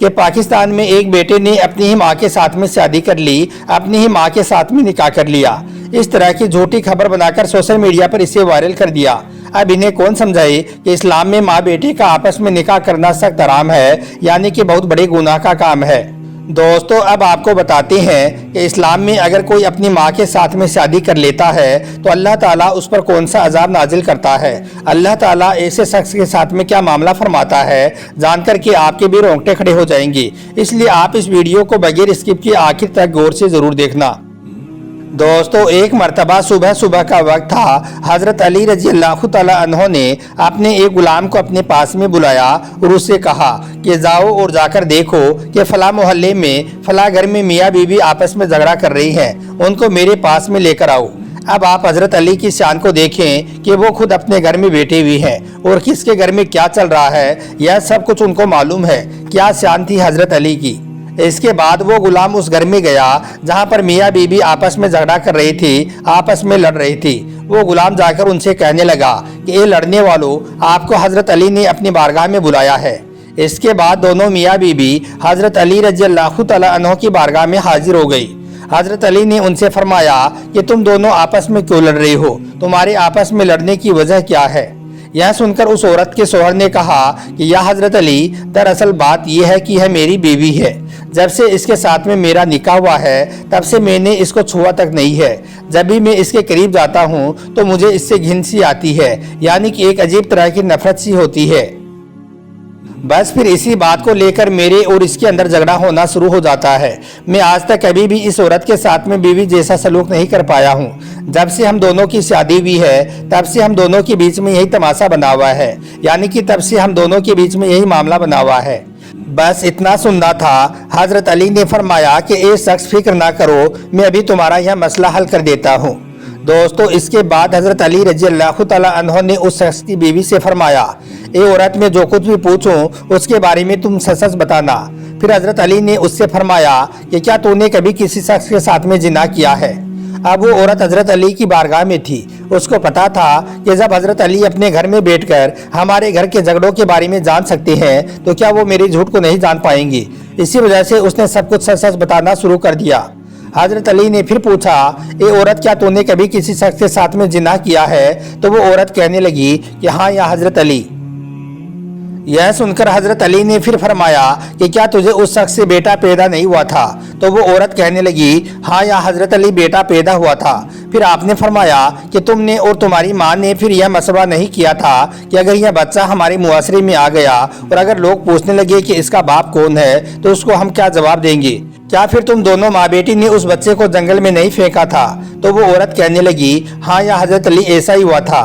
کہ پاکستان میں ایک بیٹے نے اپنی ہی ماں کے ساتھ میں شادی کر لی، اپنی ہی ماں کے ساتھ میں نکاح کر لیا۔ اس طرح کی جھوٹی خبر بنا کر سوشل میڈیا پر اسے وائرل کر دیا۔ اب انہیں کون سمجھائے کہ اسلام میں ماں بیٹے کا آپس میں نکاح کرنا سخت حرام ہے، یعنی کہ بہت بڑے گناہ کا کام ہے۔ دوستو اب آپ کو بتاتے ہیں کہ اسلام میں اگر کوئی اپنی ماں کے ساتھ میں شادی کر لیتا ہے تو اللہ تعالیٰ اس پر کون سا عذاب نازل کرتا ہے، اللہ تعالیٰ ایسے شخص کے ساتھ میں کیا معاملہ فرماتا ہے، جان کر کے آپ کے بھی رونگٹے کھڑے ہو جائیں گے۔ اس لیے آپ اس ویڈیو کو بغیر اسکپ کے آخر تک غور سے ضرور دیکھنا۔ دوستو ایک مرتبہ صبح کا وقت تھا، حضرت علی رضی اللہ تعالیٰ عنہ نے اپنے ایک غلام کو اپنے پاس میں بلایا اور اس سے کہا کہ جاؤ اور جا کر دیکھو کہ فلاں محلے میں فلاں گھر میں میاں بیوی آپس میں جھگڑا کر رہی ہیں، ان کو میرے پاس میں لے کر آؤ۔ اب آپ حضرت علی کی شان کو دیکھیں کہ وہ خود اپنے گھر میں بیٹھے ہوئے ہیں اور کس کے گھر میں کیا چل رہا ہے، یہ سب کچھ ان کو معلوم ہے۔ کیا شان تھی حضرت علی کی۔ اس کے بعد وہ غلام اس گھر میں گیا جہاں پر میاں بیوی آپس میں جھگڑا کر رہی تھی، آپس میں لڑ رہی تھی۔ وہ غلام جا کر ان سے کہنے لگا کہ اے لڑنے والوں، آپ کو حضرت علی نے اپنی بارگاہ میں بلایا ہے۔ اس کے بعد دونوں میاں بیوی حضرت علی رضی اللہ تعالیٰ عنہ کی بارگاہ میں حاضر ہو گئی۔ حضرت علی نے ان سے فرمایا کہ تم دونوں آپس میں کیوں لڑ رہے ہو، تمہارے آپس میں لڑنے کی وجہ کیا ہے۔ یہ سن کر اس عورت کے شوہر نے کہا کہ یا حضرت علی، دراصل بات یہ ہے کہ یہ میری بیوی ہے، جب سے اس کے ساتھ میں میرا نکاح ہوا ہے تب سے میں نے اس کو چھوا تک نہیں ہے۔ جب بھی میں اس کے قریب جاتا ہوں تو مجھے اس سے گھن سی آتی ہے، یعنی کہ ایک عجیب طرح کی نفرت سی ہوتی ہے۔ بس پھر اسی بات کو لے کر میرے اور اس کے اندر جھگڑا ہونا شروع ہو جاتا ہے۔ میں آج تک کبھی بھی اس عورت کے ساتھ میں بیوی جیسا سلوک نہیں کر پایا ہوں۔ جب سے ہم دونوں کی شادی ہوئی ہے تب سے ہم دونوں کے بیچ میں یہی تماشا بنا ہوا ہے، یعنی کہ تب سے ہم دونوں کے بیچ میں یہی معاملہ بنا ہوا ہے۔ بس اتنا سننا تھا۔ حضرت علی نے فرمایا کہ اے شخص فکر نہ کرو، میں ابھی تمہارا یہ مسئلہ حل کر دیتا ہوں۔ دوستو اس کے بعد حضرت علی رضی اللہ تعالیٰ عنہ نے اس شخص کی بیوی سے فرمایا، اے عورت، میں جو کچھ بھی پوچھوں اس کے بارے میں تم سچ بتانا۔ پھر حضرت علی نے اس سے فرمایا کہ کیا تو نے کبھی کسی شخص کے ساتھ میں زنا کیا ہے۔ اب وہ عورت حضرت علی کی بارگاہ میں تھی، اس کو پتا تھا کہ جب حضرت علی اپنے گھر میں بیٹھ کر ہمارے گھر کے جھگڑوں کے بارے میں جان سکتے ہیں تو کیا وہ میری جھوٹ کو نہیں جان پائیں گی۔ اسی وجہ سے اس نے سب کچھ سچ بتانا شروع کر دیا۔ حضرت علی نے پھر پوچھا، اے عورت، کیا تو نے کبھی کسی شخص کے ساتھ میں زنا کیا ہے؟ تو وہ عورت کہنے لگی کہ ہاں یا حضرت علی۔ یہ سن کر حضرت علی نے پھر فرمایا کہ کیا تجھے اس شخص سے بیٹا پیدا نہیں ہوا تھا؟ تو وہ عورت کہنے لگی، ہاں یا حضرت علی، بیٹا پیدا ہوا تھا۔ پھر آپ نے فرمایا کہ تم نے اور تمہاری ماں نے پھر یہ مشورہ نہیں کیا تھا کہ اگر یہ بچہ ہمارے معاشرے میں آ گیا اور اگر لوگ پوچھنے لگے کہ اس کا باپ کون ہے تو اس کو ہم کیا جواب دیں گے؟ کیا پھر تم دونوں ماں بیٹی نے اس بچے کو جنگل میں نہیں پھینکا تھا؟ تو وہ عورت کہنے لگی، ہاں یا حضرت علی، ایسا ہی ہوا تھا۔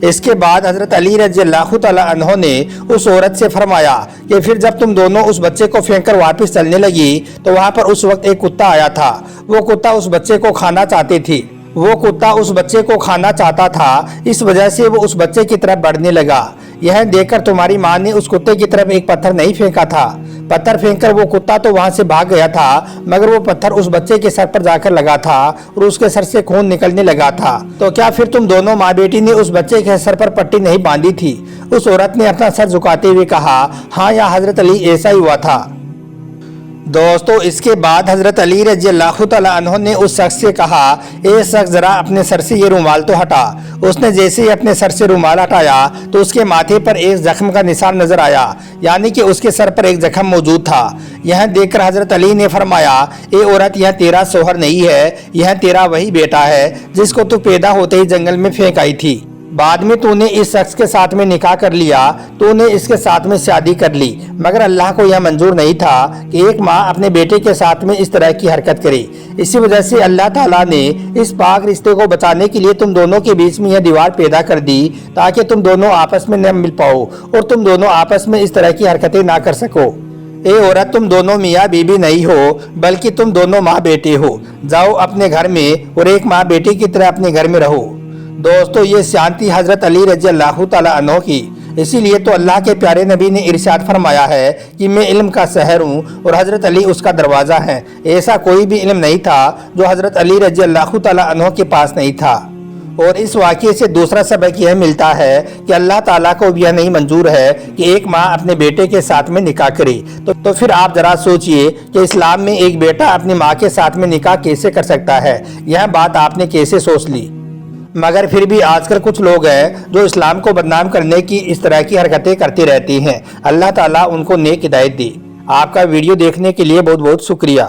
اس کے بعد حضرت علی رضی اللہ تعالیٰ عنہ نے اس عورت سے فرمایا کہ پھر جب تم دونوں اس بچے کو پھینک کر واپس چلنے لگی تو وہاں پر اس وقت ایک کتا آیا تھا۔ وہ کتا اس بچے کو کھانا چاہتے تھی، وہ کتا اس بچے کو کھانا چاہتا تھا، اس وجہ سے وہ اس بچے کی طرف بڑھنے لگا۔ یہ دیکھ کر تمہاری ماں نے اس کتے کی طرف ایک پتھر نہیں پھینکا تھا۔ پتھر پھینک کر وہ کتا تو وہاں سے بھاگ گیا تھا، مگر وہ پتھر اس بچے کے سر پر جا کر لگا تھا اور اس کے سر سے خون نکلنے لگا تھا۔ تو کیا پھر تم دونوں ماں بیٹی نے اس بچے کے سر پر پٹی نہیں باندھی تھی؟ اس عورت نے اپنا سر جھکاتے ہوئے کہا، ہاں یا حضرت علی، ایسا ہی ہوا تھا۔ دوستو اس کے بعد حضرت علی رضی اللہ تعالیٰ عنہ نے اس شخص سے کہا، اے شخص، ذرا اپنے سر سے یہ رومال تو ہٹا۔ اس نے جیسے ہی اپنے سر سے رومال ہٹایا تو اس کے ماتھے پر ایک زخم کا نشان نظر آیا، یعنی کہ اس کے سر پر ایک زخم موجود تھا۔ یہ دیکھ کر حضرت علی نے فرمایا، اے عورت، یہ تیرا شوہر نہیں ہے، یہ تیرا وہی بیٹا ہے جس کو تو پیدا ہوتے ہی جنگل میں پھینک آئی تھی۔ بعد میں تو نے اس شخص کے ساتھ میں نکاح کر لیا، تو نے اس کے ساتھ میں شادی کر لی، مگر اللہ کو یہ منظور نہیں تھا کہ ایک ماں اپنے بیٹے کے ساتھ میں اس طرح کی حرکت کرے۔ اسی وجہ سے اللہ تعالیٰ نے اس پاک رشتے کو بچانے کے لیے تم دونوں کے بیچ میں یہ دیوار پیدا کر دی تاکہ تم دونوں آپس میں نہ مل پاؤ اور تم دونوں آپس میں اس طرح کی حرکتیں نہ کر سکو۔ اے عورت، تم دونوں میاں بیوی نہیں ہو بلکہ تم دونوں ماں بیٹے ہو۔ جاؤ اپنے گھر میں اور ایک ماں بیٹی کی طرح اپنے گھر میں رہو۔ دوستو یہ شانتی حضرت علی رضی اللہ تعالیٰ عنہ کی، اسی لیے تو اللہ کے پیارے نبی نے ارشاد فرمایا ہے کہ میں علم کا شہر ہوں اور حضرت علی اس کا دروازہ ہے۔ ایسا کوئی بھی علم نہیں تھا جو حضرت علی رضی اللہ تعالیٰ عنہ کے پاس نہیں تھا۔ اور اس واقعے سے دوسرا سبق یہ ملتا ہے کہ اللہ تعالیٰ کو بھی یہ نہیں منظور ہے کہ ایک ماں اپنے بیٹے کے ساتھ میں نکاح کرے، تو پھر آپ ذرا سوچئے کہ اسلام میں ایک بیٹا اپنی ماں کے ساتھ میں نکاح کیسے کر سکتا ہے؟ یہ بات آپ نے کیسے سوچ لی؟ مگر پھر بھی آج کل کچھ لوگ ہیں جو اسلام کو بدنام کرنے کی اس طرح کی حرکتیں کرتی رہتی ہیں۔ اللہ تعالیٰ ان کو نیک ہدایت دی۔ آپ کا ویڈیو دیکھنے کے لیے بہت بہت شکریہ۔